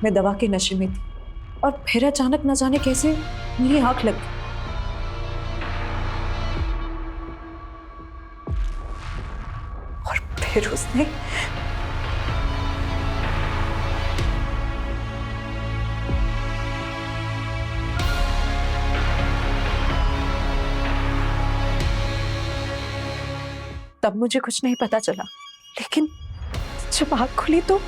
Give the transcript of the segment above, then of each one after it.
मैं दवा के नशे में थी और फिर अचानक न जाने कैसे मेरी आंख लग गई। और फिर उसने तब मुझे कुछ नहीं पता चला, लेकिन जब आँख खुली तो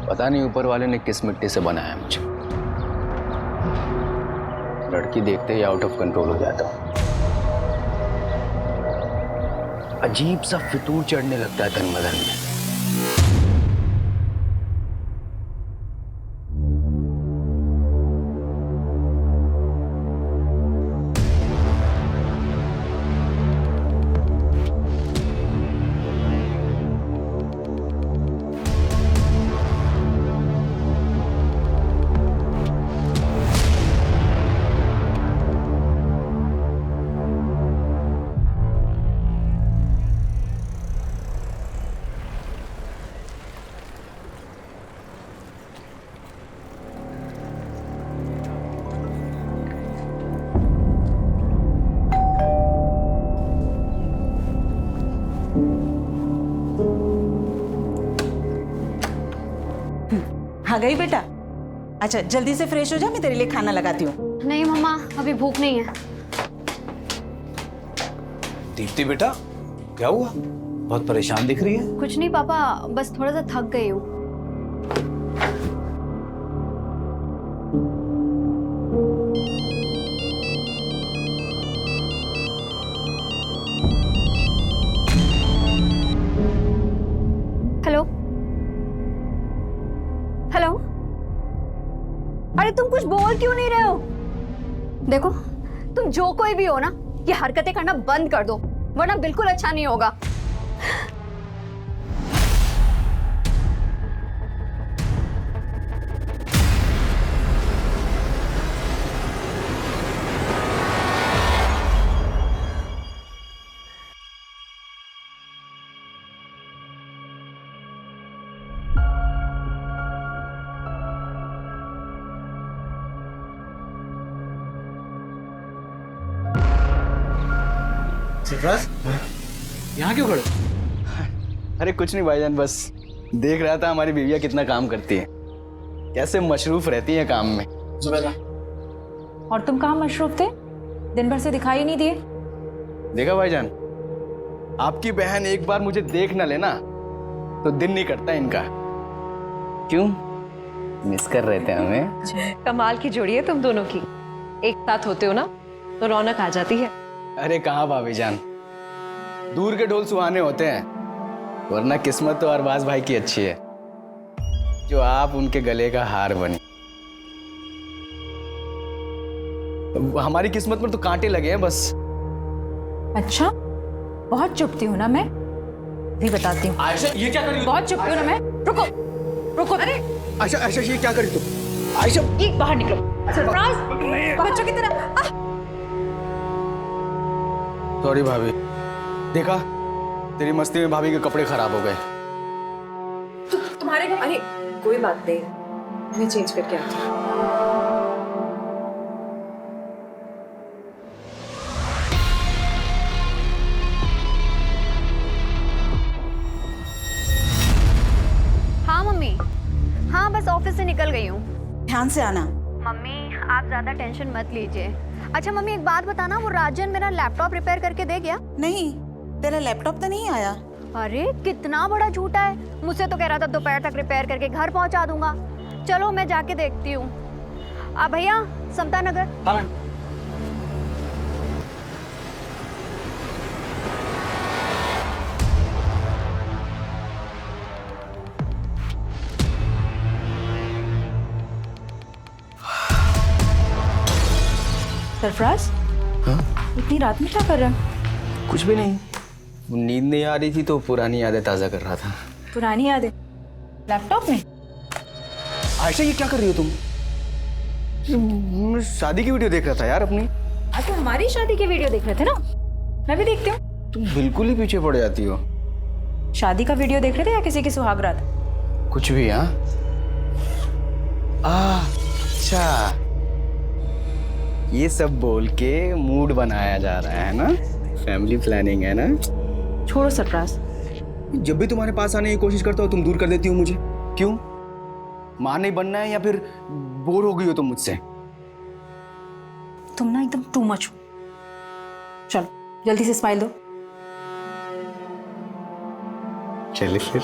पता नहीं ऊपर वाले ने किस मिट्टी से बनाया मुझे। लड़की देखते ही आउट ऑफ कंट्रोल हो जाता हूँ। अजीब सा फितूर चढ़ने लगता है तन बदन में। आ गई बेटा। अच्छा जल्दी से फ्रेश हो जा, मैं तेरे लिए खाना लगाती हूँ। नहीं मम्मा, अभी भूख नहीं है। दीप्ति बेटा, क्या हुआ? बहुत परेशान दिख रही है। कुछ नहीं पापा, बस थोड़ा सा थक गई हूँ। हेलो हेलो, अरे तुम कुछ बोल क्यों नहीं रहे हो? देखो, तुम जो कोई भी हो ना, ये हरकतें करना बंद कर दो, वरना बिल्कुल अच्छा नहीं होगा। सरफराज, यहाँ क्यों खड़े? अरे कुछ नहीं भाईजान, बस देख रहा था हमारी बीवियाँ कितना काम करती है, कैसे मशरूफ रहती है काम में। और तुम कहाँ मशरूफ थे? दिन भर से दिखाई नहीं दिए। देखा भाईजान, आपकी बहन एक बार मुझे देख ना लेना तो दिन नहीं कटता इनका। क्यों मिस कर रहे थे हमें? कमाल की जोड़ी है तुम दोनों की, एक साथ होते हो ना तो रौनक आ जाती है। अरे कहाँ भाभी जान, दूर के ढोल सुहाने होते हैं, वरना किस्मत तो अरबाज भाई की अच्छी है जो आप उनके गले का हार बनी। हमारी किस्मत पर तो कांटे लगे हैं बस। अच्छा, बहुत चुपती हूँ ना मैं, भी बताती हूँ। आयशा, ये क्या कर रही हो? बहुत चुपती हूँ ना मैं। रुको रुको, अरे आयशा, आयशा ये क्या कर रही तुम? आयशा, ये बाहर निकलो। सरफराज, बच्चों की तरह। सॉरी भाभी, देखा तेरी मस्ती में भाभी के कपड़े खराब हो गए। तुम्हारे अरे कोई बात नहीं, मैं चेंज करके आती हूँ। हाँ मम्मी, हाँ बस ऑफिस से निकल गई हूँ। ध्यान से आना। मम्मी आप ज्यादा टेंशन मत लीजिए। अच्छा मम्मी एक बात बताना, वो राजन मेरा लैपटॉप रिपेयर करके दे गया? नहीं, तेरा लैपटॉप तो नहीं आया। अरे कितना बड़ा झूठा है, मुझसे तो कह रहा था दोपहर तक रिपेयर करके घर पहुंचा दूंगा। चलो मैं जाके देखती हूँ। भैया समता नगर। हाँ सरफराज, हाँ? इतनी रात में क्या कर रहा है? कुछ भी नहीं, नींद नहीं आ रही थी तो पुरानी यादें ताज़ा कर रहा था। पुरानी यादें लैपटॉप में? आयशा, ये क्या कर रही हो तुम? मैं शादी की वीडियो देख रहा था यार अपनी। आज तो हमारी शादी की वीडियो देख रहे थे ना, मैं भी देखती हूँ। तुम बिल्कुल ही पीछे पड़ जाती हो। शादी का वीडियो देख रहे थे या किसी की सुहागरात? कुछ भी। हाँ, अच्छा, ये सब बोल के मूड बनाया जा रहा है ना, फैमिली प्लानिंग है ना। छोड़ो सरफराज, जब भी तुम्हारे पास आने की कोशिश करता हो तुम दूर कर देती हो मुझे। क्यों? मां नहीं बनना है या फिर बोर हो गई हो तुम मुझसे? तुम ना एकदम टू मच हो। चलो जल्दी से स्माइल दो। चलिए फिर।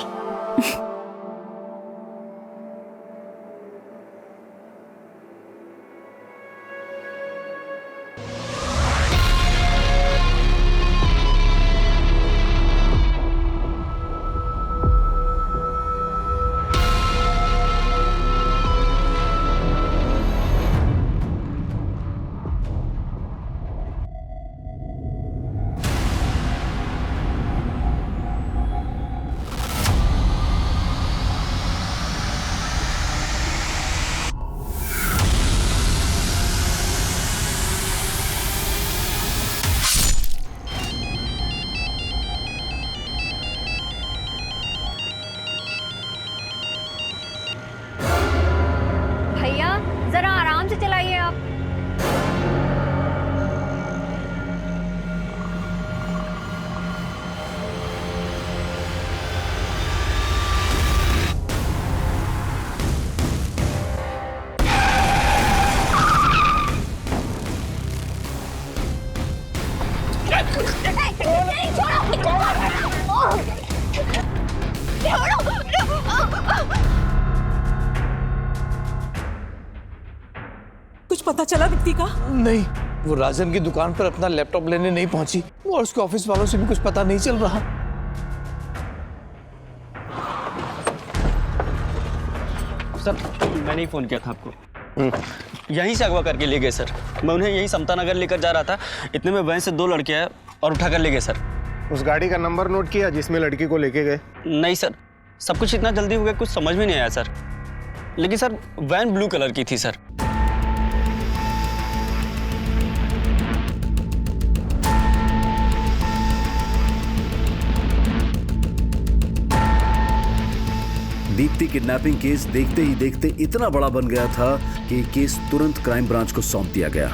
भैया जरा आराम से चलाइए आप। कुछ पता चला दीप्ति का? नहीं, वो राजन की दुकान पर अपना लैपटॉप लेने नहीं पहुंची और उसके ऑफिस वालों से भी कुछ पता नहीं चल रहा। सर, मैंने ही फ़ोन किया था आपको। यहीं से अगवा करके ले गए सर। मैं उन्हें यहीं समता नगर लेकर जा रहा था, इतने में वहीं से 2 लड़के आए और उठा कर ले गए सर। उस गाड़ी का नंबर नोट किया जिसमें लड़की को लेके गए? नहीं सर, सब कुछ इतना जल्दी हो गया कुछ समझ में नहीं आया सर। लेकिन सर वैन ब्लू कलर की थी सर। दीप्ति किडनैपिंग केस देखते ही देखते इतना बड़ा बन गया था कि केस तुरंत क्राइम ब्रांच को सौंप दिया गया।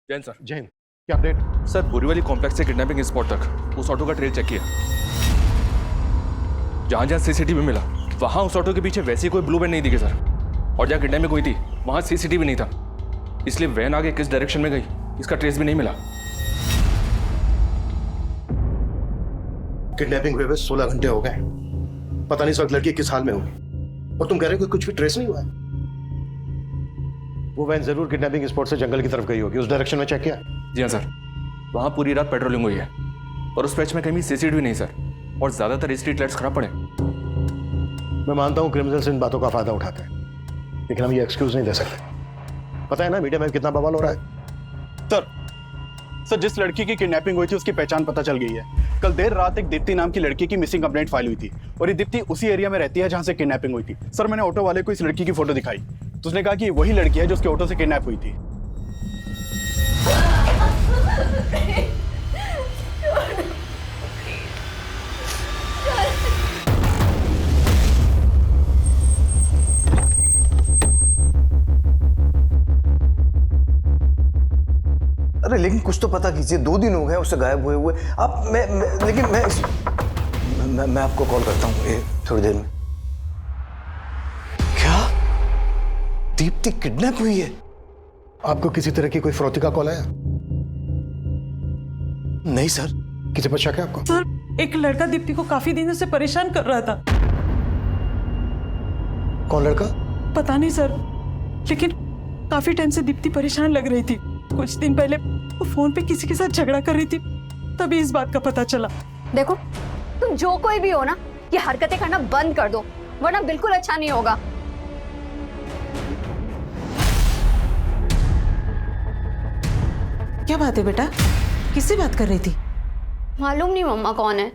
जैन सर। जैन, क्या अपडेट? सर, बोरीवली कॉम्प्लेक्स से किडनैपिंग स्पॉट तक उस ऑटो का ट्रेल चेक किया। जहां जहां सीसीटीवी मिला वहां उस ऑटो के पीछे वैसी कोई ब्लू बैंड नहीं दिखे सर। और जहां किडनैपिंग हुई थी वहां सीसीटीवी नहीं था, इसलिए वैन आगे किस डायरेक्शन में गई इसका ट्रेस भी नहीं मिला। किडनैपिंग हुए 16 घंटे हो गए, पता नहीं इस वक्त लड़की किस हाल में होगी, और तुम कह रहे हो कि कुछ भी ट्रेस नहीं हुआ है? वो वैन जरूर किडनैपिंग स्पॉट से जंगल की तरफ गई होगी, उस डायरेक्शन में चेक किया? जी हाँ सर, वहां पूरी रात पेट्रोलिंग हुई है और उस पैच में कहीं सीसीटीवी नहीं सर, और ज्यादातर स्ट्रीट लाइट्स खराब पड़े। मैं मानता हूँ क्रिमिनल्स इन बातों का फायदा उठाते हैं, लेकिन हम ये एक्सक्यूज नहीं दे सकते। पता है ना मीडिया में कितना बवाल हो रहा है। सर जिस लड़की की किडनैपिंग हुई थी उसकी पहचान पता चल गई है। कल देर रात एक दीप्ति नाम की लड़की की मिसिंग कंप्लेंट फाइल हुई थी और ये दीप्ति उसी एरिया में रहती है जहां से किडनैपिंग हुई थी। सर मैंने ऑटो वाले को इस लड़की की फोटो दिखाई तो उसने कहा कि वही लड़की है जो उसके ऑटो से किडनैप हुई थी। अरे लेकिन कुछ तो पता कीजिए, 2 दिन हो गए उससे गायब हुए हुए। आप लेकिन मैं आपको कॉल करता हूँ थोड़ी देर में। क्या दीप्ति किडनैप हुई है? आपको किसी तरह की कोई फरौती का कॉल आया? नहीं सर। किसी पर शक है आपको? सर एक लड़का दीप्ति को काफी दिनों से परेशान कर रहा था। कौन लड़का? पता नहीं सर, लेकिन काफी टाइम से दीप्ति परेशान लग रही थी। कुछ दिन पहले वो फोन पे किसी के साथ झगड़ा कर रही थी, तभी इस बात का पता चला। देखो, तुम जो कोई भी हो ना, ये हरकतें करना बंद कर दो, वरना बिल्कुल अच्छा नहीं होगा। क्या बात है बेटा, किससे बात कर रही थी? मालूम नहीं मम्मा कौन है,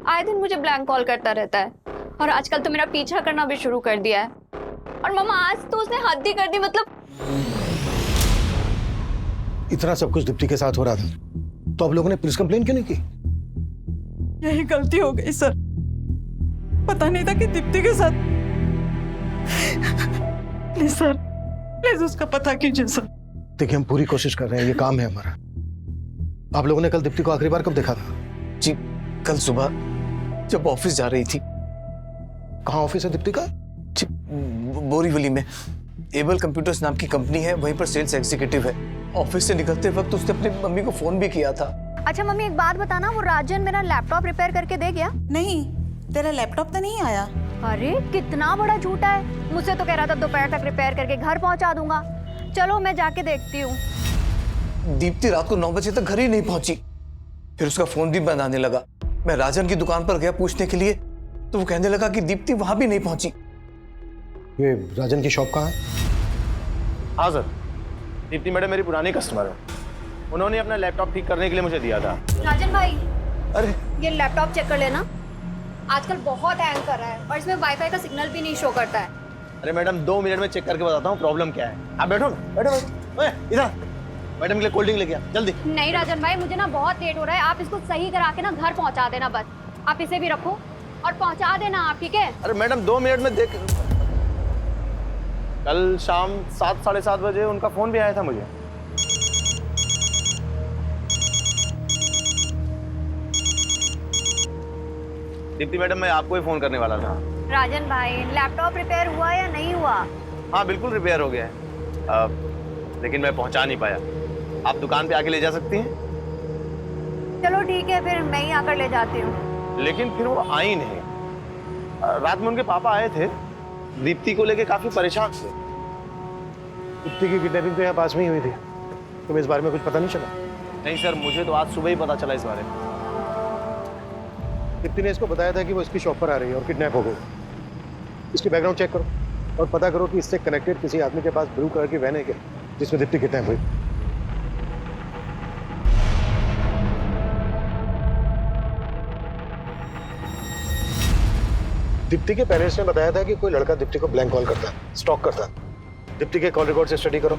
आए दिन मुझे ब्लैंक कॉल करता रहता है और आजकल तो मेरा पीछा करना भी शुरू कर दिया है। और मम्मा आज तो उसने हद ही कर दी, मतलब इतना सब कुछ दीप्ति के साथ हो रहा था तो आप लोगों ने पुलिस कंप्लेन क्यों नहीं की? यही गलती हो गई सर, पता नहीं था कि दीप्ति के साथ। प्लीज सर, प्लीज उसका पता कीजिए सर। देखिए हम पूरी कोशिश कर रहे हैं, ये काम है हमारा। आप लोगों ने कल दीप्ति को आखिरी बार कब देखा था? जी कल सुबह जब ऑफिस जा रही थी। कहाँ ऑफिस है दीप्ति का? जी बोरीवली में एबल कंप्यूटर्स नाम की कंपनी है, वहीं पर सेल्स एग्जीक्यूटिव है। ऑफिस से निकलते वक्त उसने अपनी मम्मी को फोन भी किया था। अच्छा मम्मी एक बात बताना, वो राजन मेरा लैपटॉप रिपेयर करके दे गया? नहीं, तेरा लैपटॉप तो नहीं आया। अरे कितना बड़ा झूठा है, मुझसे तो कह रहा था दोपहर तक रिपेयर करके घर पहुंचा दूंगा। चलो मैं जाके देखती हूँ। दीप्ति रात को 9 बजे तक घर ही नहीं पहुंची, फिर उसका फोन भी बंद आने लगा। मैं राजन की दुकान पर गया पूछने के लिए तो वो कहने लगा कि दीप्ति वहां भी नहीं पहुंची। ये राजन की शॉप कहाँ है? हाँ सर, दीप्ति मैडम मेरी पुरानी कस्टमर है, उन्होंने अपना लैपटॉप ठीक करने के लिए मुझे दिया था। राजन भाई, अरे ये लैपटॉप चेक कर लेना, आजकल बहुत हैंग कर रहा है और इसमें वाईफाई का सिग्नल भी नहीं शो करता है। अरे मैडम 2 मिनट में चेक करके बताता हूँ प्रॉब्लम क्या है। आप बैठो ना, बैठो ओए, इधर मैडम के लिए कोल्ड ड्रिंक लेके आ जल्दी। नहीं राजन भाई, मुझे ना बहुत लेट हो रहा है, आप इसको सही करा के ना घर पहुंचा देना बस। आप इसे भी रखो और पहुंचा देना आप, ठीक है? अरे मैडम 2 मिनट में देख। कल शाम 7 साढ़े 7 बजे उनका फोन भी आया था मुझे। दीप्ति मैडम मैं आपको ही फोन करने वाला था। राजन भाई, लैपटॉप रिपेयर हुआ या नहीं हुआ? हाँ बिल्कुल रिपेयर हो गया है, लेकिन मैं पहुंचा नहीं पाया। आप दुकान पे आके ले जा सकती हैं? चलो ठीक है, फिर मैं ही आकर ले जाती हूँ। लेकिन फिर वो आई नहीं। रात में उनके पापा आए थे, दीप्ति को लेके काफी परेशान थे। दीप्ति की किडनैपिंग तो यहाँ पास में ही हुई थी, तुम्हें इस बारे में कुछ पता नहीं चला? नहीं सर, मुझे तो आज सुबह ही पता चला इस बारे में। दीप्ति ने इसको बताया था कि वो इसकी शॉप पर आ रही है और किडनैप हो गई। इसकी बैकग्राउंड चेक करो और पता करो कि इससे कनेक्टेड किसी आदमी के पास ब्लू कलर की वैन है क्या जिसमें दीप्ति किडनैप हुई। दीप्ति के पेरेंट्स ने बताया था कि कोई लड़का दीप्ति को ब्लैंक कॉल करता है, स्टॉक करता है। दीप्ति के कॉल रिकॉर्ड से स्टडी करो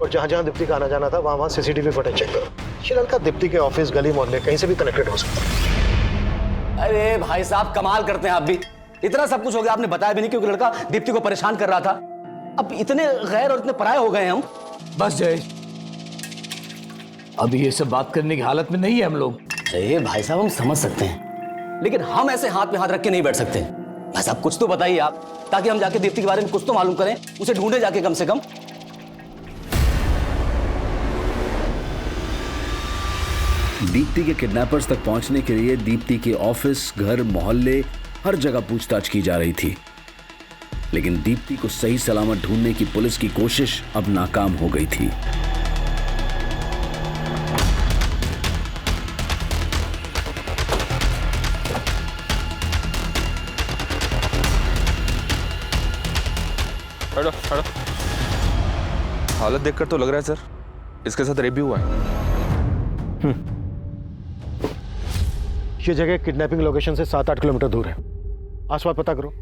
और जहां जहां दीप्ति का आना जाना था वहां सीसीटीवी फुटेज चेक करो। ये लड़का दीप्ति के ऑफिस, गली, मोहल्ले कहीं से भी कनेक्टेड हो सकता है। अरे भाई साहब कमाल करते हैं आप भी, इतना सब कुछ हो गया आपने बताया भी नहीं, क्योंकि लड़का दीप्ति को परेशान कर रहा था। अब इतने गैर और इतने पराये हो गए हम। बस जय, अभी ये सब बात करने की हालत में नहीं है हम लोग। अरे भाई साहब हम समझ सकते हैं, लेकिन हम ऐसे हाथ में हाथ रख के नहीं बैठ सकते। भाई साहब कुछ तो बताइए आप, ताकि हम जाके दीप्ति के बारे में कुछ तो मालूम करें, उसे ढूंढे जाके कम से कम। दीप्ति के किडनैपर्स तक पहुंचने के लिए दीप्ति के ऑफिस, घर, मोहल्ले हर जगह पूछताछ की जा रही थी, लेकिन दीप्ति को सही सलामत ढूंढने की पुलिस की कोशिश अब नाकाम हो गई थी। हटो हटो, हालत देखकर तो लग रहा है सर इसके साथ रेप भी हुआ है। ये जगह किडनैपिंग लोकेशन से 7-8 किलोमीटर दूर है। आसपास पता करो,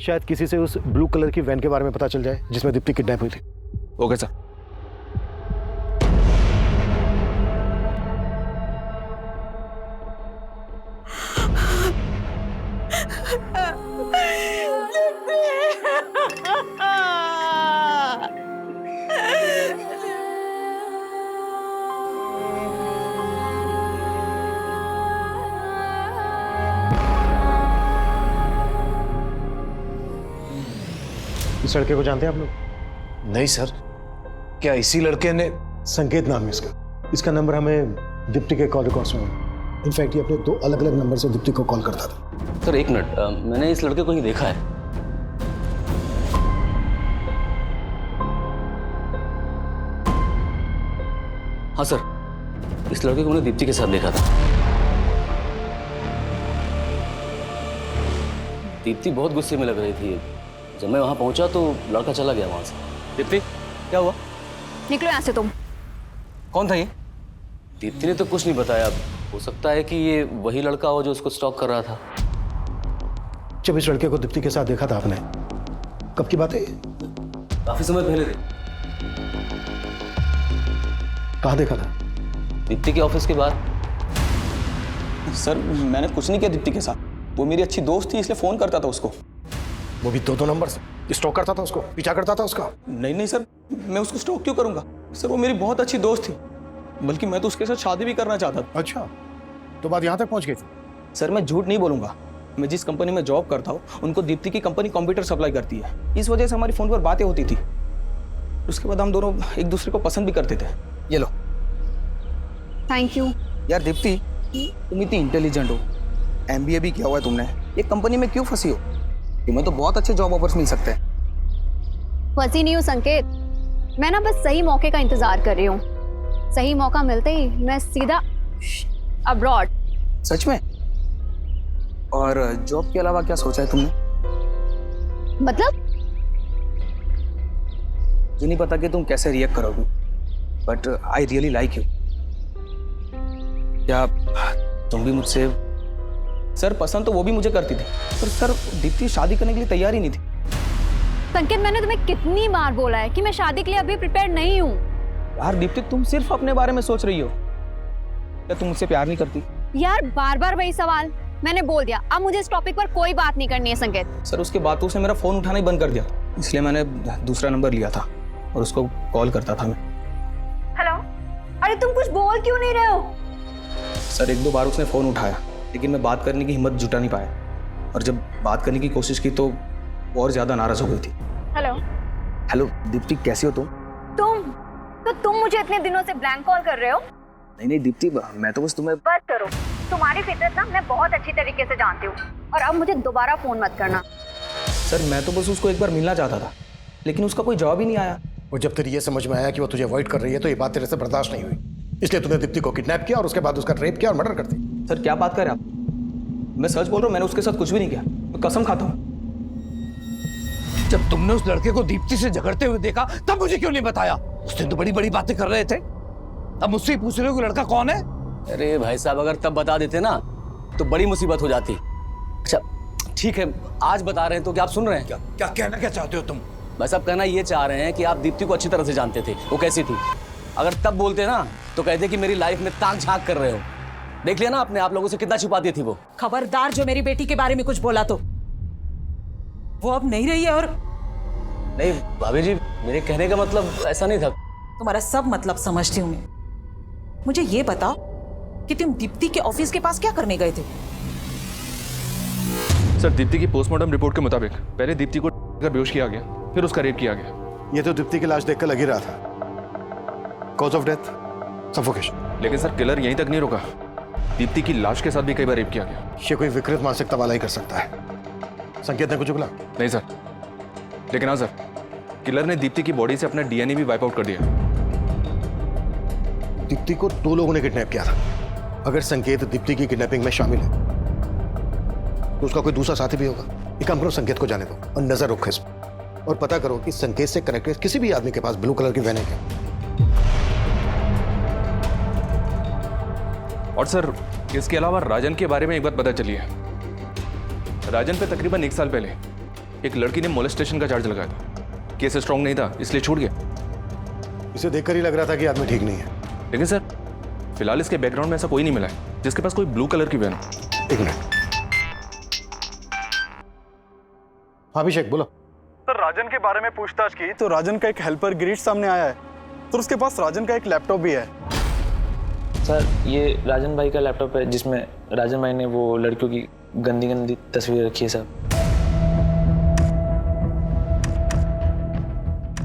शायद किसी से उस ब्लू कलर की वैन के बारे में पता चल जाए जिसमें दीप्ति किडनैप हुई थी। Okay sir. इस लड़के को जानते हैं आप लोग? नहीं सर, क्या इसी लड़के ने? संकेत नाम है इसका। इसका नंबर हमें दीप्ति के कॉल रिकॉर्ड्स में मिला। इनफैक्ट ये अपने 2 अलग-अलग नंबर से दीप्ति को कॉल करता था। सर एक मिनट, मैंने इस लड़के को ही देखा है। हाँ सर, इस लड़के को मैंने दीप्ति के साथ देखा था। दीप्ति बहुत गुस्से में लग रही थी। जब मैं वहां पहुंचा तो लड़का चला गया वहां से। दीप्ति क्या हुआ? निकलो यहाँ से तुम। कौन था ये? दीप्ति ने तो कुछ नहीं बताया। हो सकता है कि ये वही लड़का हो जो उसको स्टॉक कर रहा था। जब इस लड़के को दीप्ति के साथ देखा था आपने, कब की बात है? काफी समय पहले थे। कहाँ देखा था? दीप्ति के ऑफिस के बाद। सर मैंने कुछ नहीं किया दीप्ति के साथ, वो मेरी अच्छी दोस्त थी इसलिए फ़ोन करता था उसको। वो भी दो नंबर से स्टॉक करता था उसको, पीछा करता था उसका? नहीं सर, मैं उसको स्टॉक क्यों करूंगा सर, वो मेरी बहुत अच्छी दोस्त थी, बल्कि मैं तो उसके साथ शादी भी करना चाहता था। अच्छा, तो बात यहाँ तक पहुँच गई थी? सर मैं झूठ नहीं बोलूंगा, मैं जिस कंपनी में जॉब करता हूँ उनको दीप्ति की कंपनी कंप्यूटर सप्लाई करती है, इस वजह से हमारी फ़ोन पर बातें होती थी। उसके बाद हम दोनों एक दूसरे को पसंद भी करते थे। ये लो। Thank you. यार दीप्ति, तुम इतनी इंटेलिजेंट हो, MBA भी किया हुआ है तुमने, ये कंपनी में क्यों फंसी हो? तुम्हें तो बहुत अच्छे जॉब ऑफर्स मिल सकते हैं। फंसी नहीं हूँ संकेत, मैं ना बस सही मौके का इंतजार कर रही हूँ। सही मौका मिलते ही मैं सीधा अब्रॉड। सच में? और जॉब के अलावा क्या सोचा है तुमने? मतलब? मुझे नहीं पता कि तुम कैसे रिएक्ट करोगी, but I really like you. क्या तुम भी मुझसे? सर पसंद तो वो भी मुझे करती थी, पर सर दीप्ति शादी करने के लिए तैयार ही नहीं थी। संकेत मैंने तुम्हें कितनी बार बोला है कि मैं शादी के लिए अभी प्रिपेयर नहीं हूँ। यार दीप्ति, तुम सिर्फ अपने बारे में सोच रही हो। क्या तुम मुझसे प्यार नहीं करती? यार बार बार वही सवाल। मैंने बोल दिया, अब मुझे इस टॉपिक पर कोई बात नहीं करनी है संकेत। सर उसके बाद तो उसने मेरा फोन उठाना ही बंद कर दिया, इसलिए मैंने दूसरा नंबर लिया था और उसको कॉल करता था मैं। हेलो, अरे तुम कुछ बोल क्यों नहीं रहे हो? सर एक दो बार उसने फोन उठाया, लेकिन मैं बात करने की हिम्मत जुटा नहीं पाया, और जब बात करने की कोशिश की तो वो और ज्यादा नाराज हो गई थी। हेलो। हेलो दीप्ति, कैसी हो तुम? तुम मुझे इतने दिनों से ब्लैंक कॉल कर रहे हो? नहीं दीप्ति, मैं तो बस तुम्हें। बस करो, तुम्हारी फितरत ना मैं बहुत अच्छी तरीके से जानती हूँ, और अब मुझे दोबारा फोन मत करना। सर मैं तो बस उसको एक बार मिलना चाहता था, लेकिन उसका कोई जवाब ही नहीं आया। और जब तेरी ये समझ में आया कि वो तुझे अवॉइड कर रही है तो ये बात तेरे से बर्दाश्त नहीं हुई, इसलिए तूने दीप्ति को किडनैप किया और उसके बाद उसका रेप किया और मर्डर कर दी। सर क्या बात कर रहे आप? मैं सच बोल रहा हूँ, मैंने उसके साथ कुछ भी नहीं किया, मैं कसम खाता हूँ। जब तुमने उस लड़के को दीप्ति से झगड़ते हुए देखा तब मुझे क्यों नहीं बताया? उस दिन तो बड़ी बड़ी बातें कर रहे थे, अब मुझसे पूछ रहे हो कि लड़का कौन है? अरे भाई साहब, अगर तब बता देते ना तो बड़ी मुसीबत हो जाती। अच्छा ठीक है, आज बता रहे हैं तो क्या आप सुन रहे हैं? क्या कहना क्या चाहते हो तुम? भाई साहब कहना ये चाह रहे हैं कि आप दीप्ति को अच्छी तरह से जानते थे, वो कैसी थी। अगर तब बोलते ना तो कहते कि मेरी लाइफ में ताक झांक कर रहे हो। देख लिया ना आपने, आप लोगों से कितना छुपाती थी वो। खबरदार जो मेरी बेटी के बारे में कुछ बोला तो वो अब नहीं रही है। और नहीं भाभी जी, मेरे कहने का मतलब ऐसा नहीं था। तुम्हारा सब मतलब समझती हूँ मैं। मुझे ये बताओ कि तुम दीप्ति के ऑफिस के पास क्या करने गए थे? सर दीप्ति की पोस्टमार्टम रिपोर्ट के मुताबिक पहले दीप्ति को बेहोश किया गया, फिर उसका रेप किया गया। ये तो दीप्ति की लाश देखकर लग ही रहा था। Cause of death suffocation. लेकिन सर किलर यहीं तक नहीं रुका, दीप्ति की लाश के साथ भी कई बार रेप किया गया। ये कोई विकृत मानसिकता वाला ही कर सकता है। संकेत ने कुछ उगला? नहीं सर, लेकिन हाँ सर, किलर ने दीप्ति की बॉडी से अपना DNA भी वाइप आउट कर दिया। दीप्ति को दो लोगों ने किडनैप किया था। अगर संकेत दीप्ति की किडनैपिंग में शामिल है तो उसका कोई दूसरा साथी भी होगा। एक काम करो, संकेत को जाने दो और नजर रखो इस पर, और पता करो कि संकेत से कनेक्टेड किसी भी आदमी के पास ब्लू कलर की वैन है क्या। और सर इसके अलावा राजन के बारे में एक बात पता चली है। राजन पे तकरीबन 1 साल पहले एक लड़की ने मोलेस्टेशन का चार्ज लगाया था। केस स्ट्रांग नहीं था इसलिए छूट गया। इसे देखकर ही लग रहा था कि आदमी ठीक नहीं है। लेकिन सर फिलहाल इसके बैकग्राउंड में ऐसा कोई नहीं मिला है जिसके पास कोई ब्लू कलर की वैन हो। 1 मिनट। हाँ अभिषेक बोलो। सर राजन के बारे में पूछताछ की तो राजन का एक हेल्पर गिरीश सामने आया है, तो उसके पास राजन का एक लैपटॉप भी है। सर ये राजन भाई का लैपटॉप है जिसमें राजन भाई ने वो लड़कियों की गंदी गंदी तस्वीरें रखी है साहब।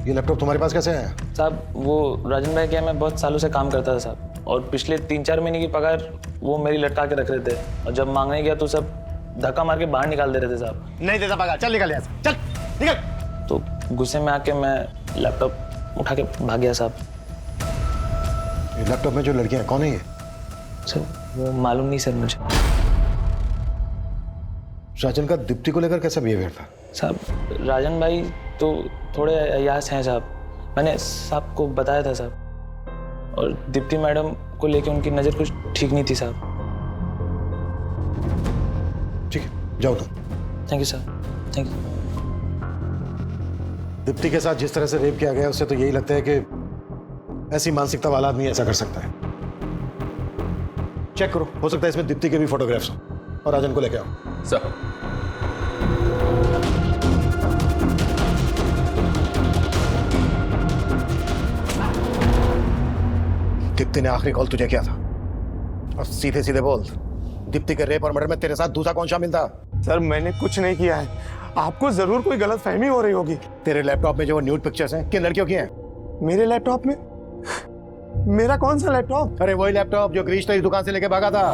ये लैपटॉप तुम्हारे पास कैसे आया? साहब वो राजन भाई के यहाँ मैं बहुत सालों से काम करता था साहब, और पिछले 3-4 महीने की पगार वो मेरी लटका के रख रहे थे, और जब मांगने गया तो सब धक्का मार के बाहर निकाल दे रहे थे साहब। नहीं देता पगार, चल निकल यहाँ से, चल निकल। तो गुस्से में आके मैं लैपटॉप उठा के भाग गया साहब। ये लैपटॉप में जो लड़कियां हैं कौन है ये? सर वो मालूम नहीं सर मुझे। राजन का दीप्ति को लेकर कैसा बिहेवियर था? साहब राजन भाई तो थोड़े अयास हैं साहब, मैंने साहब को बताया था साहब, और दीप्ति मैडम को लेके उनकी नज़र कुछ ठीक नहीं थी साहब। ठीक है, जाओ तुम। Thank you sir, thank you. Deepti के साथ जिस तरह से रेप किया गया उससे तो यही लगता है कि ऐसी मानसिकता वाला आदमी ऐसा कर सकता है। चेक करो, हो सकता है इसमें दीप्ति के भी फोटोग्राफ्स हो, और राजन को लेके आओ। सर दीप्ति ने आखिरी कॉल तुझे किया था, और सीधे सीधे बोल, दीप्ति के रेप और मर्डर में तेरे साथ दूसरा कौन शामिल था? सर मैंने कुछ नहीं किया है, आपको जरूर कोई गलतफहमी हो रही होगी। तेरे लैपटॉप में जो न्यूड पिक्चर्स हैं किन लड़कियों की हैं? मेरे लैपटॉप में? मेरा कौन सा लैपटॉप? अरे वही लैपटॉप जो गिरीश तेरी दुकान से लेके भागा था।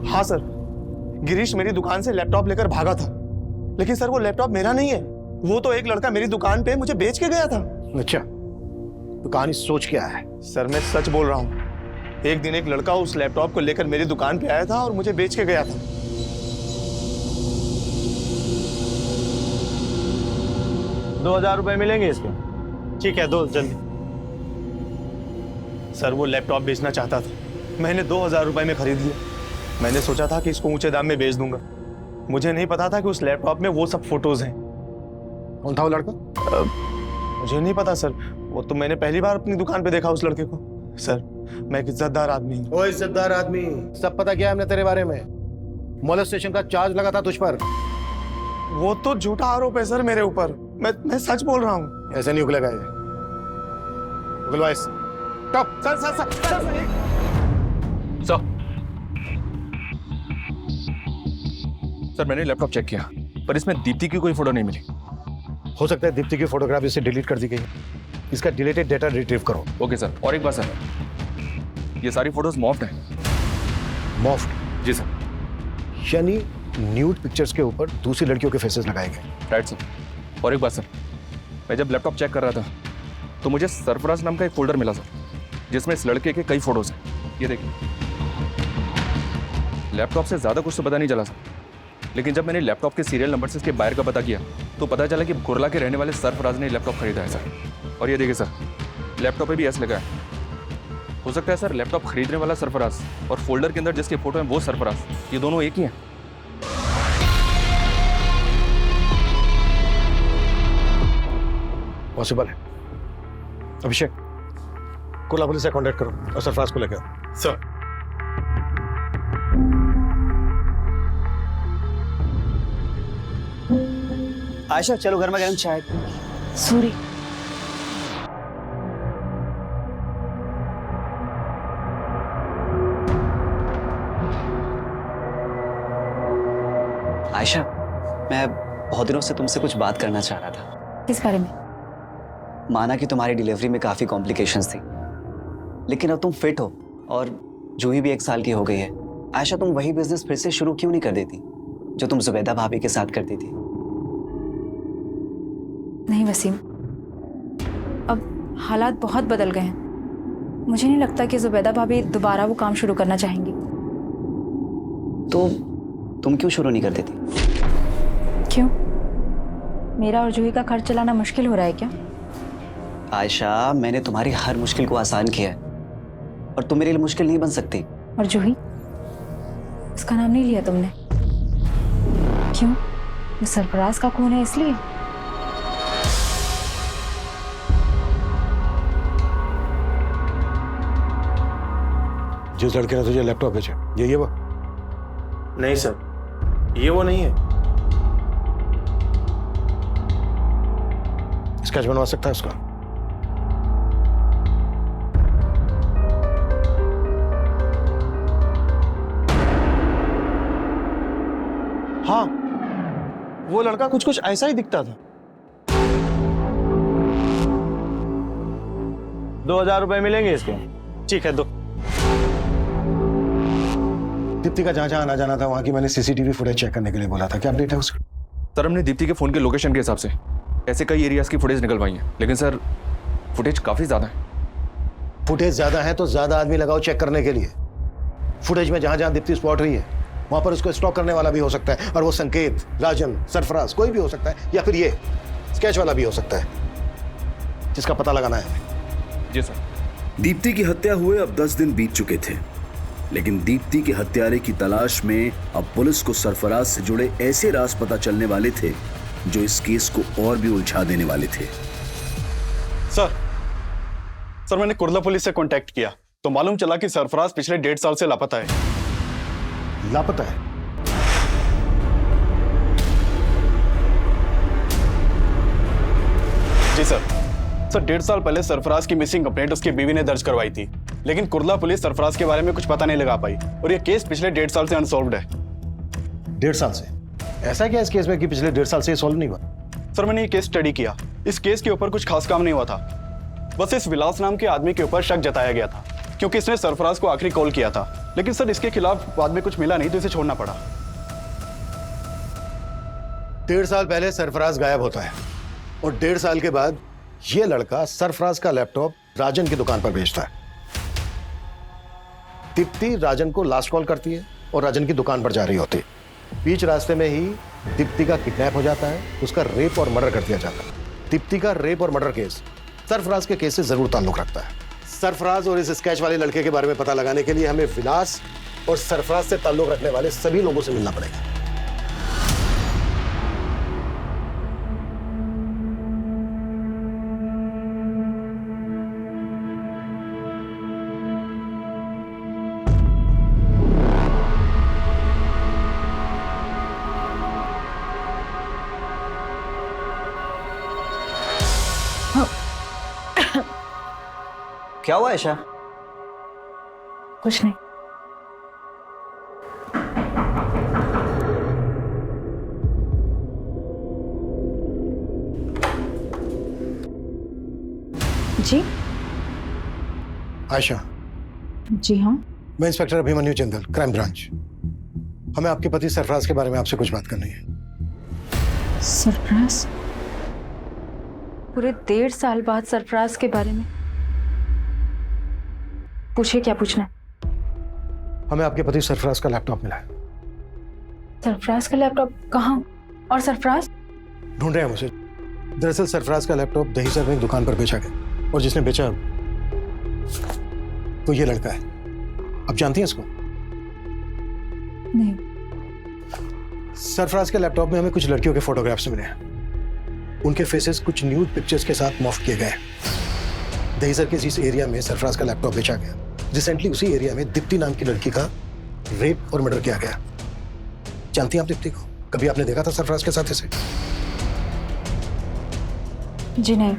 हाँ सर, गिरीश मेरी दुकान से लैपटॉप लेकर भागा था, लेकिन सर वो लैपटॉप मेरा नहीं है, वो तो एक लड़का मेरी दुकान पे मुझे बेच के गया था। अच्छा, तो कहानी सोच क्या है? सर मैं सच बोल रहा हूँ, एक दिन एक लड़का उस लैपटॉप को लेकर मेरी दुकान पे आया था और मुझे बेच के गया था। ₹2000 मिलेंगे इसके? ठीक है, दो जल्दी। सर वो लैपटॉप बेचना चाहता था, मैंने ₹2000 में खरीद लिया। मैंने सोचा था कि इसको ऊंचे दाम में बेच दूंगा, मुझे नहीं पता था कि उस लैपटॉप में वो सब फोटोज हैं। कौन था वो लड़का? मुझे नहीं पता सर, वो तो मैंने पहली बार अपनी दुकान पे देखा उस लड़के को। सर मैं एक इज्जतदार आदमी हूँ। ओ इज्जतदार आदमी, सब पता क्या है हमने तेरे बारे में? मोलेस्टेशन का चार्ज लगा था तुझ पर। वो तो झूठा आरोप है सर मेरे ऊपर, मैं सच बोल रहा हूँ। ऐसे नहीं उगलेगा ये, उगलवा इस। Stop. Sir sir sir sir sir मैंने लैपटॉप चेक किया, पर इसमें दीप्ति की कोई फोटो नहीं मिली। हो सकता है दीप्ति की फोटोग्राफ इसे डिलीट कर दी गई, इसका डिलीटेड डेटा रिट्रीव करो। ओके सर, और एक बात सर, ये सारी फोटोज मॉफ्ड हैं। मॉफ्ड? जी सर। यानी न्यूड पिक्चर्स के ऊपर दूसरी लड़कियों के फेसेस लगाए गए। Right sir. और एक बात सर, मैं जब लैपटॉप चेक कर रहा था तो मुझे सरफराज नाम का एक फोल्डर मिला सर, जिसमें इस लड़के के कई फोटोज हैं। ये देखिए, लैपटॉप से ज़्यादा कुछ तो पता नहीं चला सर, लेकिन जब मैंने लैपटॉप के सीरियल नंबर से इसके बायर का पता किया तो पता चला कि कुरला के रहने वाले सरफराज ने लैपटॉप खरीदा है सर। और ये देखिए सर, लैपटॉप पे भी एस लगा है। हो सकता है सर लैपटॉप खरीदने वाला सरफराज और फोल्डर के अंदर जिसके फोटो हैं वो सरफराज, ये दोनों एक ही हैं। पॉसिबल है। अभिषेक, कुर्ला पुलिस से कांटेक्ट करो और सरफराज को लेकर आओ। सर आयशा चलो घर में गरम चाय। सॉरी। आयशा, मैं बहुत दिनों से तुमसे कुछ बात करना चाह रहा था। किस बारे में? माना कि तुम्हारी डिलीवरी में काफ़ी कॉम्प्लिकेशंस थी, लेकिन अब तुम फिट हो और जूही भी 1 साल की हो गई है। आयशा, तुम वही बिजनेस फिर से शुरू क्यों नहीं कर देती जो तुम जुबैदा भाभी के साथ करती थी? नहीं वसीम, अब हालात बहुत बदल गए हैं। मुझे नहीं लगता कि जुबैदा भाभी दोबारा वो काम शुरू करना चाहेंगी। तो तुम क्यों शुरू नहीं कर देती? क्यों? मेरा और जूही का खर्च चलाना मुश्किल हो रहा है क्या? आयशा, मैंने तुम्हारी हर मुश्किल को आसान किया है और तुम मेरे लिए मुश्किल नहीं बन सकती। और जूही, उसका नाम नहीं लिया तुमने? क्यों? ये सरफराज का खून है इसलिए? जिस लड़के ने तुझे लैपटॉप बेचा, ये वो? नहीं सर, ये वो नहीं है। स्केच बनवा सकता है उसका? हाँ, वो लड़का कुछ कुछ ऐसा ही दिखता था। ₹2000 मिलेंगे इसके? ठीक है, दो। दीप्ति का जहां आना जाना था वहां की मैंने सीसीटीवी फुटेज चेक करने के लिए बोला था, क्या अपडेट है उसका? सर हमने दीप्ति के फ़ोन के लोकेशन के हिसाब से ऐसे कई एरियाज़ की फुटेज निकलवाई है, लेकिन सर फुटेज काफ़ी ज़्यादा है। फुटेज ज़्यादा है तो ज़्यादा आदमी लगाओ चेक करने के लिए। फुटेज में जहां जहां दीप्ति स्पॉट हुई है वहां पर उसको स्टॉक करने वाला भी हो सकता है, और वो संकेत, राजन, सरफराज कोई भी हो सकता है, या फिर ये स्केच वाला भी हो सकता है, जिसका पता लगाना है हमें। जी सर। दीप्ति की हत्या हुए अब 10 दिन बीत चुके थे, लेकिन दीप्ति के हत्यारे की तलाश में अब पुलिस को सरफराज से जुड़े ऐसे राज पता चलने वाले थे जो इस केस को और भी उलझा देने वाले थे। सर मैंने कुर्ला पुलिस से कांटेक्ट किया तो मालूम चला कि सरफराज पिछले 1.5 साल से लापता है। लापता है? जी सर 1.5 साल पहले सरफराज की मिसिंग कंप्लेंट उसकी बीवी ने दर्ज करवाई थी, लेकिन कुर्ला पुलिस सरफराज के बारे में कुछ पता नहीं लगा पाई और यह केस पिछले 1.5 साल से अनसॉल्व्ड है। 1.5 साल से? ऐसा क्या इस केस में कि पिछले 1.5 साल से सॉल्व नहीं हुआ? सर मैंने ये केस स्टडी किया, इस केस के ऊपर कुछ खास काम नहीं हुआ था, बस इस विलास नाम के आदमी के ऊपर शक जताया गया था क्योंकि इसने सरफराज को आखिरी कॉल किया था, लेकिन सर इसके खिलाफ बाद में कुछ मिला नहीं तो इसे छोड़ना पड़ा। 1.5 साल पहले सरफराज गायब होता है और 1.5 साल के बाद ये लड़का सरफराज का लैपटॉप राजन की दुकान पर बेचता है। दीप्ति राजन को लास्ट कॉल करती है और राजन की दुकान पर जा रही होती है। बीच रास्ते में ही दीप्ति का किडनैप हो जाता है, उसका रेप और मर्डर कर दिया जाता है। दीप्ति का रेप और मर्डर केस सरफराज के केस से जरूर ताल्लुक रखता है। सरफराज और इस स्केच वाले लड़के के बारे में पता लगाने के लिए हमें विलास और सरफराज से ताल्लुक रखने वाले सभी लोगों से मिलना पड़ेगा। क्या हुआ आयशा? कुछ नहीं। जी आयशा। जी हाँ। मैं inspector Abhimanyu Jindal, crime branch. हमें आपके पति सरफराज के बारे में आपसे कुछ बात करनी है। सरफराज? पूरे 1.5 साल बाद सरफराज के बारे में? पूछिए, क्या पूछना है? हमें आपके पति सरफराज का लैपटॉप मिला है। सरफराज का लैपटॉप कहाँ? और सरफराज? ढूंढ रहे हैं उसे। दरअसल सरफराज का लैपटॉप दहीसर में एक दुकान पर बेचा गया और जिसने बेचा तो ये लड़का है। आप जानती हैं इसको? नहीं। सरफराज के लैपटॉप में हमें कुछ लड़कियों के फोटोग्राफ्स मिले हैं। उनके फेसेस कुछ न्यूड पिक्चर्स के साथ मॉर्फ किए गए। दहीसर के जिस एरिया में सरफराज का लैपटॉप बेचा गया, रिसेंटली उसी एरिया में दीप्ति नाम की लड़की का रेप और मर्डर किया गया। जानती हैं आप दीप्ति को? कभी आपने देखा था सरफराज के साथ इसे? जी नहीं,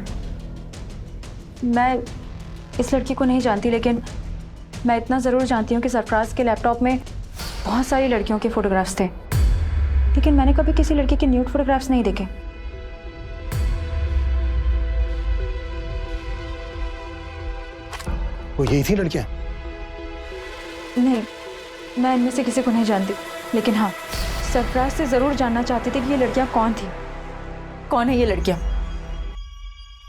मैं इस लड़की को नहीं जानती, लेकिन मैं इतना ज़रूर जानती हूँ कि सरफराज के लैपटॉप में बहुत सारी लड़कियों के फोटोग्राफ्स थे, लेकिन मैंने कभी किसी लड़की के न्यूड फोटोग्राफ्स नहीं देखे। वो यही थी लड़कियां? नहीं, मैं इनमें से किसी को नहीं जानती, लेकिन हाँ, सरफराज से ज़रूर जानना चाहती थी कि ये लड़कियाँ कौन थी, कौन है ये लड़कियाँ,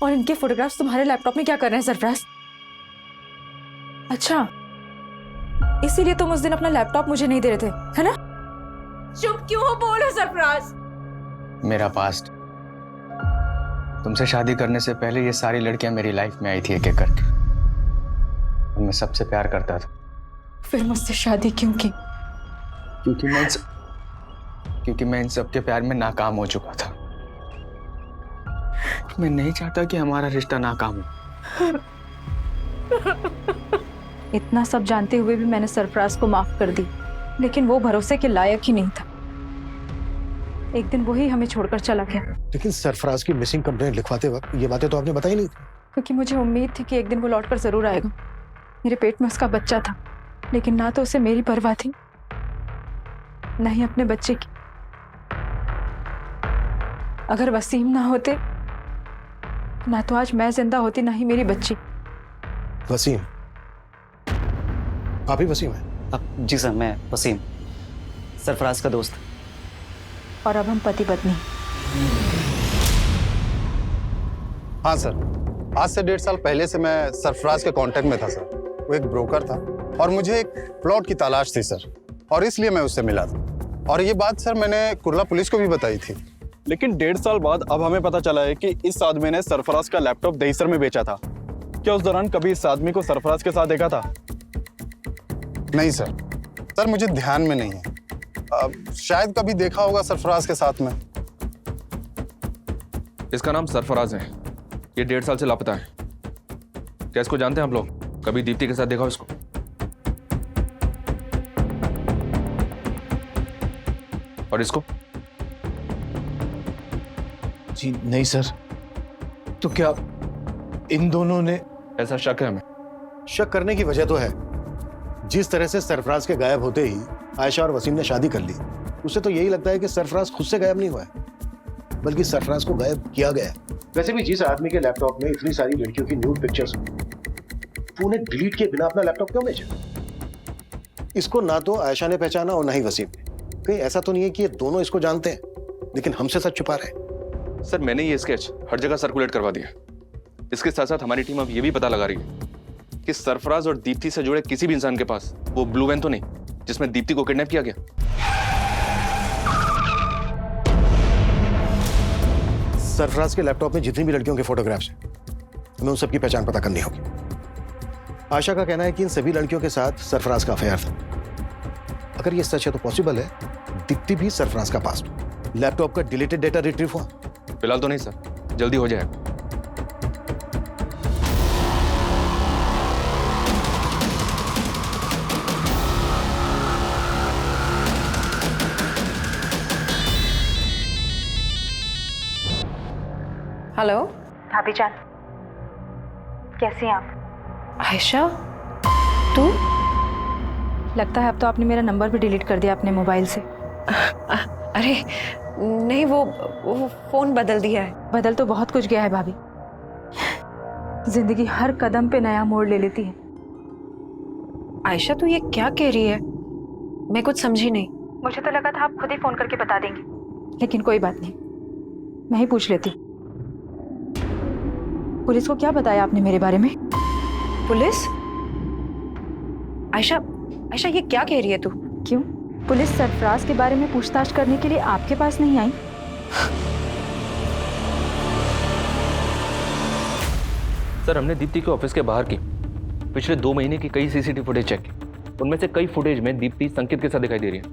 और इनके फोटोग्राफ्स तुम्हारे लैपटॉप में क्या कर रहे हैं सरफराज? अच्छा, इसीलिए तुम उस दिन अपना लैपटॉप मुझे नहीं दे रहे थे, है ना? चुप क्यों हो? बोलो सरफराज। मेरा पास्ट, तुमसे शादी करने से पहले ये सारी लड़कियां मेरी लाइफ में आई थी एक एक करके, और मैं सबसे प्यार करता था। फिर मुझसे शादी क्यों की? क्योंकि मैं इन सबके प्यार में नाकाम हो चुका था। मैं नहीं चाहता कि हमारा रिश्ता नाकाम हो। इतना सब जानते हुए भी मैंने सरफराज को माफ कर दी, लेकिन वो भरोसे के लायक ही नहीं था। एक दिन वही हमें छोड़कर चला गया। लेकिन सरफराज की मिसिंग कंप्लेंट लिखवाते वक्त ये बातें तो आपने बताई नहीं थी। क्योंकि मुझे उम्मीद थी कि एक दिन वो लौटकर जरूर आएगा। मेरे पेट में उसका बच्चा था, लेकिन ना तो उसे मेरी परवाह थी, ना ही अपने बच्चे की। अगर वसीम ना होते, ना तो आज मैं जिंदा होती, ना ही मेरी बच्ची। वसीम? आप ही वसीम है? जी सर, मैं वसीम, सरफराज का दोस्त। और अब हम पति पत्नी। हाँ सर, आज से 1.5 साल पहले से मैं सरफराज के कांटेक्ट में था सर। वो एक ब्रोकर था और मुझे एक प्लॉट की तलाश थी सर। और इसलिए मैं उससे मिला था। और ये बात सर मैंने कुर्ला पुलिस को भी बताई थी। लेकिन 1.5 साल बाद अब हमें पता चला है कि इस आदमी ने सरफराज का लैपटॉप दहीसर में बेचा था। क्या उस दौरान कभी इस आदमी को सरफराज के साथ देखा था? नहीं सर मुझे ध्यान में नहीं है। शायद कभी देखा होगा सरफराज के साथ में। इसका नाम सरफराज है, ये 1.5 साल से लापता है। क्या इसको जानते हैं आप लोग? कभी दीप्ति के साथ देखा हो इसको? और इसको? जी नहीं सर। तो क्या इन दोनों ने? ऐसा शक है हमें। शक करने की वजह तो है, जिस तरह से सरफराज के गायब होते ही आयशा और वसीम ने शादी कर ली, उसे तो यही लगता है कि सरफराज खुद से गायब नहीं हुआ है, बल्कि सरफराज को गायब किया गया है। वैसे भी जिस आदमी के लैपटॉप में इतनी सारी लड़कियों की न्यूड पिक्चर्स, वो उन्हें डिलीट किए बिना अपना लैपटॉप क्यों बेचा? इसको ना तो आयशा ने पहचाना और ना ही वसीम ने। कहीं ऐसा तो नहीं है कि ये दोनों इसको जानते हैं लेकिन हमसे सच छुपा रहे हैं? सर मैंने ये स्केच हर जगह सर्कुलेट करवा दिया। इसके साथ साथ हमारी टीम अब ये भी पता लगा रही है कि सरफराज और दीप्ति से जुड़े किसी भी इंसान के पास वो ब्लू वैन तो नहीं जिसमें दीप्ति को किडनैप किया गया। सरफराज के लैपटॉप में जितनी भी लड़कियों के फोटोग्राफ्स हैं, हमें उन सबकी पहचान पता करनी होगी। आशा का कहना है कि इन सभी लड़कियों के साथ सरफराज का अफेयर था। अगर ये सच है तो पॉसिबल है दीप्ति भी सरफराज का पास्ट हो। लैपटॉप का डिलीटेड डेटा रिट्रीव हुआ? फिलहाल तो नहीं सर, जल्दी हो जाएगा। हेलो भाभी जान, कैसी हैं आप? आयशा, तू? लगता है अब तो आपने मेरा नंबर भी डिलीट कर दिया अपने मोबाइल से। अरे नहीं, वो फोन बदल दिया है। बदल तो बहुत कुछ गया है भाभी, जिंदगी हर कदम पे नया मोड़ ले लेती है। आयशा तू ये क्या कह रही है? मैं कुछ समझी नहीं। मुझे तो लगा था आप खुद ही फोन करके बता देंगी, लेकिन कोई बात नहीं, मैं ही पूछ लेती। पुलिस को क्या बताया आपने मेरे बारे में? पुलिस? आयशा, आयशा ये क्या कह रही है तू? क्यों? पुलिस सरफराज के बारे में पूछताछ करने के लिए आपके पास नहीं आई? सर हमने दीप्ति के ऑफिस के बाहर की पिछले 2 महीने की कई सीसीटीवी फुटेज चेक की। उनमें से कई फुटेज में दीप्ति संकेत के साथ दिखाई दे रही है,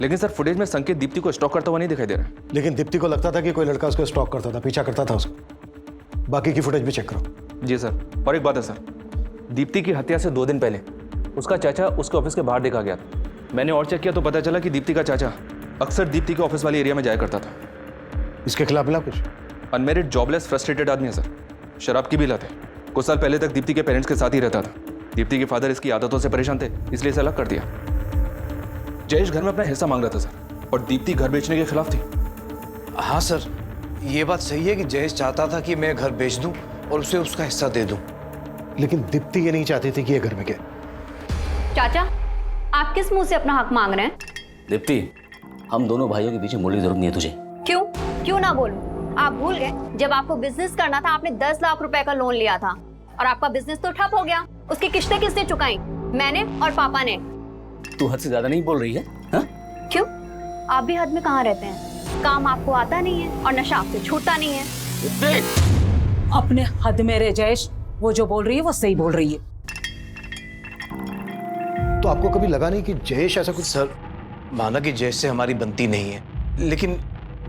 लेकिन सर फुटेज में संकेत दीप्ति को स्टॉक करता हुआ नहीं दिखाई दे रहा है। लेकिन दीप्ति को लगता था कि कोई लड़का उसको स्टॉक करता था, पीछा करता था उसको। बाकी की फुटेज भी चेक करो। जी सर। और एक बात है सर, दीप्ति की हत्या से 2 दिन पहले उसका चाचा उसके ऑफिस के बाहर देखा गया था। मैंने और चेक किया तो पता चला कि दीप्ति का चाचा अक्सर दीप्ति के ऑफिस वाले एरिया में जाया करता था। इसके खिलाफ मिला कुछ? अनमेरिड, जॉबलेस, फ्रस्ट्रेटेड आदमी है सर। शराब की भी लत है। कुछ साल पहले तक दीप्ति के पेरेंट्स के साथ ही रहता था। दीप्ति के फादर इसकी आदतों से परेशान थे, इसलिए इसे अलग कर दिया। जयेश घर में अपना हिस्सा मांग रहा था सर, और दीप्ति घर बेचने के खिलाफ थी। हाँ सर, ये बात सही है कि जयेश चाहता था कि मैं घर बेच दूं और उसे उसका हिस्सा दे दूं। लेकिन दीप्ति ये नहीं चाहती थी कि ये घर बिके। चाचा, आप किस मुंह से अपना हक मांग रहे हैं? दीप्ति, हम दोनों भाइयों के पीछे मुड़ने की जरूरत नहीं है तुझे। क्यों? क्यों ना बोलूं? आप भूल गए जब आपको बिजनेस करना था आपने 10 लाख रुपए का लोन लिया था और आपका बिजनेस तो ठप हो गया। उसकी किस्तें किसने चुकाई? मैंने और पापा ने। तू हद से ज्यादा नहीं बोल रही है? हाँ? क्यों? आप भी हद में कहाँ रहते हैं? काम आपको आता नहीं है और नशा आपसे छूटता नहीं है। अपने हद में रह जयेश, वो जो बोल रही है वो सही बोल रही है। तो आपको कभी लगा नहीं कि जयेश ऐसा कुछ? सर, माना कि जयेश से हमारी बनती नहीं है, लेकिन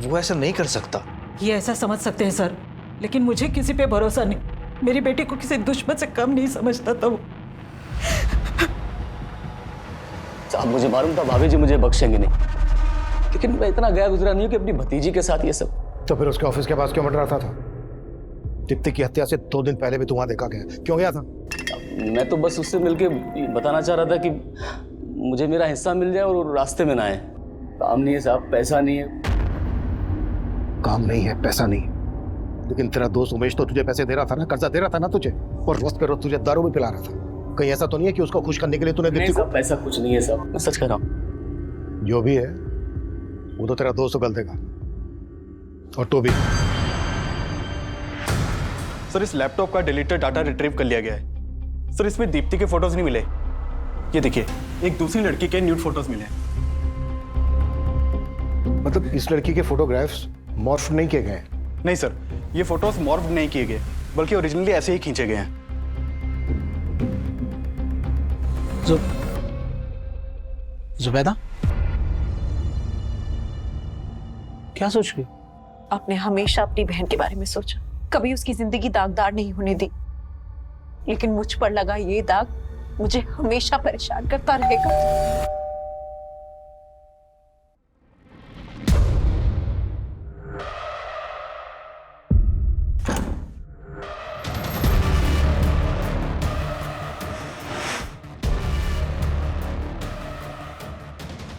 वो ऐसा नहीं कर सकता। ये ऐसा समझ सकते हैं सर, लेकिन मुझे किसी पे भरोसा नहीं। मेरी बेटी को किसी दुश्मन से कम नहीं समझता था वो। साहब मुझे मालूम था भाभी जी मुझे बख्शेंगे नहीं, लेकिन मैं इतना गया गुजरा नहीं हूं कि अपनी भतीजी के साथ ये सब। तो फिर उसके ऑफिस के पास क्यों मंडराता था? दीप्ति की हत्या से 2 दिन पहले भी तू वहां देखा गया, क्यों गया था? मैं तो बस उससे मिलके बताना चाह रहा था कि मुझे मेरा हिस्सा मिल जाए और रास्ते में ना आए। काम नहीं है साहब, पैसा नहीं है। काम नहीं है, पैसा नहीं है, लेकिन तेरा दोस्त उमेश तो तुझे पैसे दे रहा था ना, कर्जा दे रहा था ना तुझे, और रोज पे रोज तुझे दारू भी पिला रहा था। कहीं ऐसा तो नहीं है कि उसको खुश करने के लिए तूने दीप्ति को? पैसा कुछ नहीं है साहब, मैं सच कह रहा हूँ। जो भी है वो तो तेरा दोस्त उगल देगा, और तू भी। सर इस लैपटॉप का डिलीटेड डाटा रिट्रीव कर लिया गया है। सर इसमें दीप्ति के फोटोज नहीं मिले। ये देखिए, एक दूसरी लड़की के न्यूड फोटोज मिले हैं। मतलब इस लड़की के फोटोग्राफ्स मॉर्फ नहीं किए गए? नहीं सर, ये फोटोज मॉर्फ नहीं किए गए, बल्कि ओरिजिनली ऐसे ही खींचे गए हैं। जुबैदा, क्या सोच रही? आपने हमेशा अपनी बहन के बारे में सोचा, कभी उसकी जिंदगी दागदार नहीं होने दी, लेकिन मुझ पर लगा ये दाग मुझे हमेशा परेशान करता रहेगा।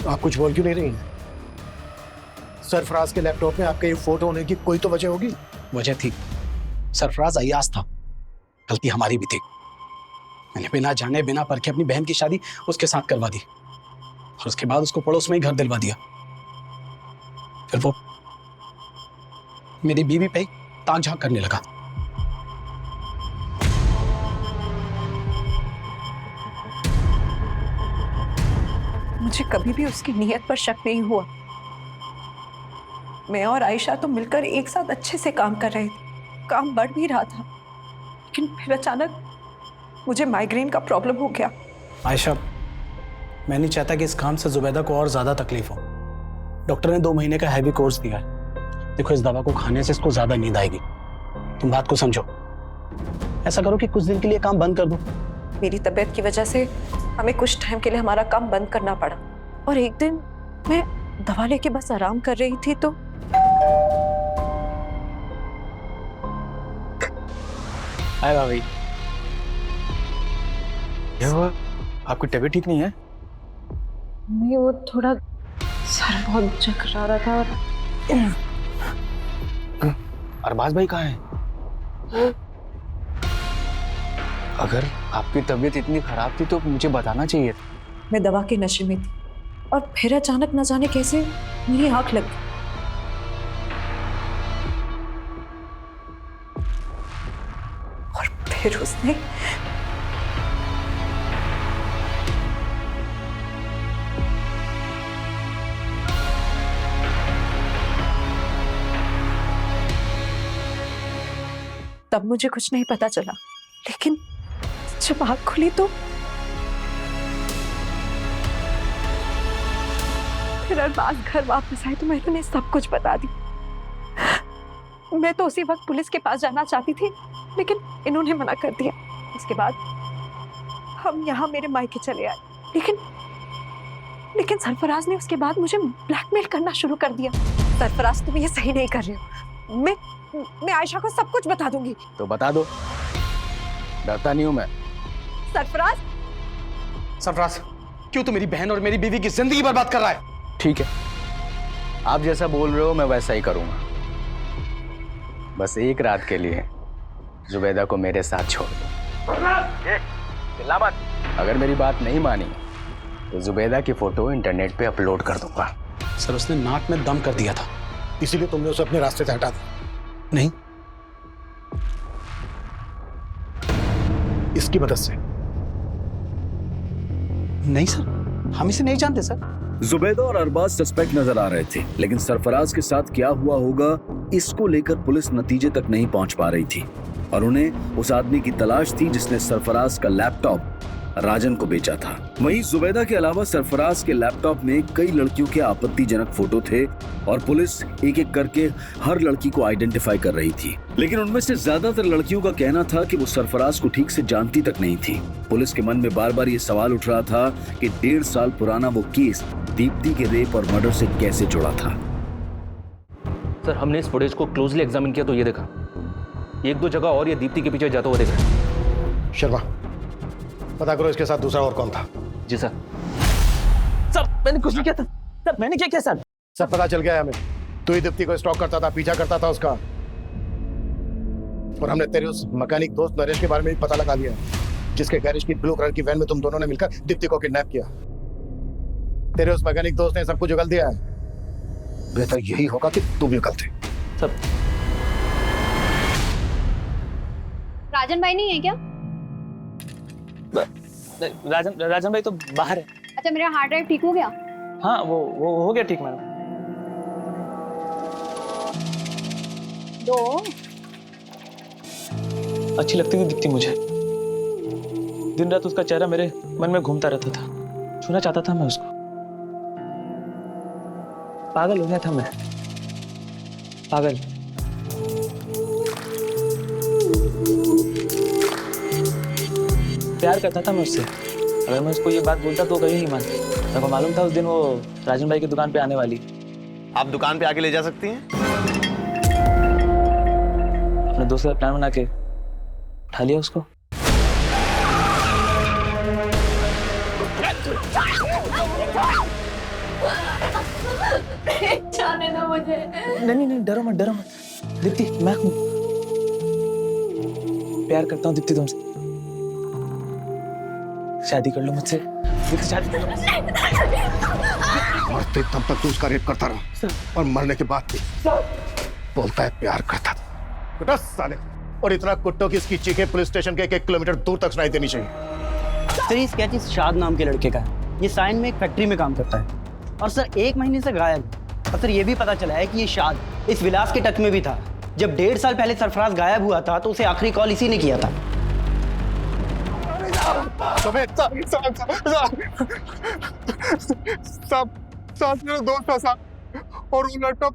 आप कुछ बोल क्यों नहीं रही हैं? सरफराज के लैपटॉप में आपके ये फोटो होने की कोई तो वजह होगी। वजह थी, सरफराज अय्याज था, गलती हमारी भी थी। मैंने बिना जाने बिना परखे अपनी बहन की शादी उसके साथ करवा दी और उसके बाद उसको पड़ोस में ही घर दिलवा दिया। फिर वो मेरी बीवी पे ताक झांक करने लगा। मुझे कभी भी उसकी नीयत पर शक नहीं हुआ। मैं और आयशा तो मिलकर एक साथ अच्छे से काम कर रहे थे, काम बढ़ भी रहा था, लेकिन फिर अचानक मुझे माइग्रेन का प्रॉब्लम हो गया। आयशा, मैं नहीं चाहता कि इस काम से जुबैदा को और ज्यादा तकलीफ हो। डॉक्टर ने 2 महीने का हैवी कोर्स दिया है। देखो, इस दवा को खाने से इसको ज्यादा नींद आएगी। तुम बात को समझो। ऐसा करो कि कुछ दिन के लिए काम बंद कर दो। मेरी तबीयत की वजह से हमें कुछ टाइम के लिए हमारा काम बंद करना पड़ा, और एक दिन मैं दवा लेके बस आराम कर रही थी तो हाय भाभी, क्या हुआ? आपकी तबीयत ठीक नहीं है? नहीं, वो थोड़ा सर बहुत चकरा रहा था। अरबाज भाई कहाँ हैं? अगर आपकी तबीयत इतनी खराब थी तो मुझे बताना चाहिए था। मैं दवा के नशे में थी और फिर अचानक न जाने कैसे मेरी आंख लग गई और फिर उसने तब मुझे कुछ नहीं पता चला, लेकिन जब आँख खुली तो फिर अरबाज घर वापस आए तो मैंने उन्हें सब कुछ बता दी। मैं तो उसी वक्त पुलिस के पास जाना चाहती थी, लेकिन इन्होंने मना कर दिया। इसके बाद हम यहाँ मेरे मायके चले आए, लेकिन सरफराज ने उसके बाद मुझे ब्लैकमेल करना शुरू कर दिया। सरफराज, तुम ये सही नहीं कर रहे हो। मैं आयशा को सब कुछ बता दूंगी। तो बता दो, डरता नहीं हूं मैं। सरफराज, सरफराज, क्यों तू मेरी बहन और मेरी बीवी की जिंदगी बर्बाद कर रहा है? ठीक है, आप जैसा बोल रहे हो मैं वैसा ही करूंगा। बस एक रात के लिए जुबैदा को मेरे साथ छोड़ दो। चिल्ला मत। अगर मेरी बात नहीं मानी तो जुबैदा की फोटो इंटरनेट पे अपलोड कर दूंगा। सर, उसने नाक में दम कर दिया था, इसीलिए तुमने उसे अपने रास्ते से हटा दिया? नहीं, इसकी मदद से? नहीं सर, हम इसे नहीं जानते सर। जुबैदा और अरबाज सस्पेक्ट नजर आ रहे थे, लेकिन सरफराज के साथ क्या हुआ होगा इसको लेकर पुलिस नतीजे तक नहीं पहुंच पा रही थी और उन्हें उस आदमी की तलाश थी जिसने सरफराज का लैपटॉप राजन को बेचा था। वहीं जुबैदा के अलावा सरफराज के लैपटॉप में कई लड़कियों के आपत्तिजनक फोटो थे और पुलिस एक एक करके हर लड़की को आइडेंटिफाई कर रही थी, लेकिन उनमें से ज्यादातर लड़कियों का कहना था कि वो सरफराज को ठीक से जानती तक नहीं थी। पुलिस के मन में बार बार ये सवाल उठ रहा था कि 1.5 साल पुराना वो केस दीप्ति के रेप और मर्डर से कैसे जुड़ा था। सर, हमने इस फुटेज को क्लोजली एग्जामिन किया तो ये देखा, 1-2 जगह और ये दीप्ति के पीछे जाता हुआ देखा। शर्मा, पता करो इसके साथ दूसरा और कौन था। जी सर। सर, मैंने कुछ नहीं किया था। सर, मैंने क्या किया सर? सब पता चल गया है हमें। तू ही दीप्ति को स्टॉक करता था, पीछा करता था उसका, और हमने तेरे उस मैकेनिक दोस्त नरेश के बारे में भी पता लगा लिया, जिसके गैरेज की ब्लू कलर की वैन में तुम दोनों ने मिलकर दीप्ति को किडनैप किया। तेरे उस मैकेनिक दोस्त ने सब कुछ उगल दिया है। बेहतर यही होगा कि तुम भी उगलते। सब राजन भाई नहीं है क्या? राजन भाई तो बाहर है। अच्छा, मेरा हार्ड ड्राइव ठीक हो गया? हाँ, वो हो गया ठीक मैडम। दो। अच्छी लगती थी दीप्ति मुझे। दिन रात उसका चेहरा मेरे मन में घूमता रहता था, छूना चाहता था मैं उसको। पागल हो गया था मैं, पागल। प्यार करता था मैं उससे। अगर मैं उसको ये बात बोलता तो कभी नहीं मानती। मेरे को मालूम था उस दिन वो राजन भाई की दुकान पे आने वाली। आप दुकान पे आके ले जा सकती हैं? अपने दोस्त का प्लान बना के उठा लिया उसको। जाने दो मुझे। नहीं नहीं, डरो मत, डरो मत। दीप्ति, मैं हूं। प्यार करता हूँ दीप्ति तुमसे। शादी कर लो मुझसे। दीप्ति, शादी कर लो मुझसे। मरते तब तक तू उसका रेप करता रहा और मरने के बाद भी बोलता है प्यार करता था। कुत्ता साले। और इतना कुत्तों की इसकी चीखें पुलिस स्टेशन के 1 किलोमीटर दूर तक सुनाई देनी चाहिए। सर ये स्केच इस शाद नाम के लड़के का है। ये साइन में एक फैक्ट्री में काम करता है और सर 1 महीने से गायब। और सर ये भी पता चला है कि ये शाद इस विलास के टच में भी था। जब 1.5 साल पहले सरफराज गायब हुआ था तो उसे आखिरी कॉल इसी ने किया था। साहब मेरा दोस्त था साहब, और वो लड़का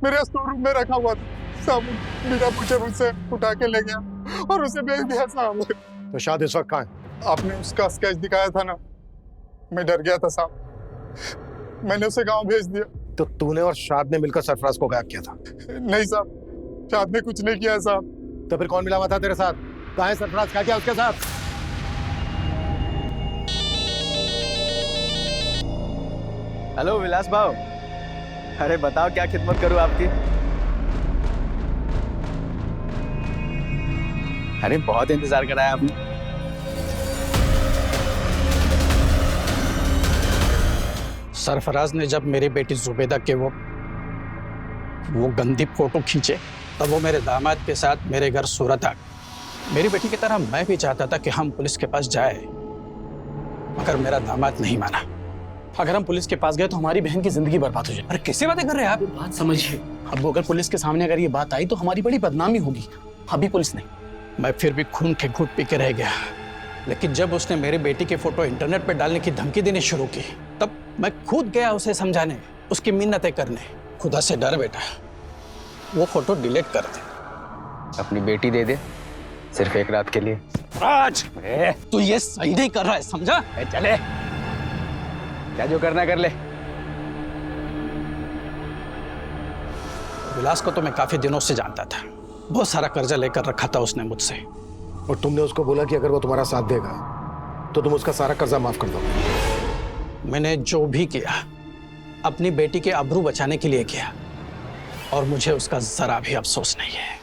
मेरे स्टोर रूम में रखा हुआ था साहब। बिना पूछे मुझसे उठा के ले गया और उसे बेच दिया साहब। तो शाद इस वक्त कहाँ है? आपने उसका स्केच दिखाया था ना, मैं डर गया था साहब, मैंने उसे गांव भेज दिया। तो तूने और शाद ने मिलकर सरफराज को गायब किया था? नहीं साहब, शाद ने कुछ नहीं किया साहब। तो फिर कौन मिला हुआ था तेरे साथ? कहाँ है सरफराज? क्या किया उसके साथ? हेलो विलास भाव, अरे बताओ क्या खिदमत करूं आपकी? अरे बहुत इंतजार कराया आपने। सरफराज ने जब मेरी बेटी जुबैदा के वो गंदी फोटो खींचे तब वो मेरे दामाद के साथ मेरे घर सूरत आ गई। मेरी बेटी की तरह मैं भी चाहता था कि हम पुलिस के पास जाए, मगर मेरा दामाद नहीं माना। अगर हम पुलिस के पास गए तो हमारी बहन की जिंदगी बर्बाद हो जाए। अरे कैसे बातें कर रहे हैं आप? बात समझिए। अब अगर पुलिस के सामने अगर ये बात आई तो हमारी बड़ी बदनामी होगी। अभी पुलिस नहीं, मैं फिर भी खून के घूंट पी के रह गया। लेकिन जब उसने मेरी बेटी की फोटो इंटरनेट पर डालने की धमकी देनी शुरू की तब मैं खुद गया उसे समझाने, उसकी मिन्नतें करने। खुदा से डर बेटा, वो फोटो डिलीट कर दे। अपनी बेटी दे दे, सिर्फ 1 रात के लिए। राज, तू ये सही नहीं कर रहा है, समझा? चले, क्या जो करना कर ले। विलास को तो मैं काफी दिनों से जानता था। बहुत सारा कर्जा लेकर रखा था उसने मुझसे। और तुमने उसको बोला कि अगर वो तुम्हारा साथ देगा तो तुम उसका सारा कर्जा माफ कर दो। मैंने जो भी किया अपनी बेटी के आबरू बचाने के लिए किया और मुझे उसका जरा भी अफसोस नहीं है।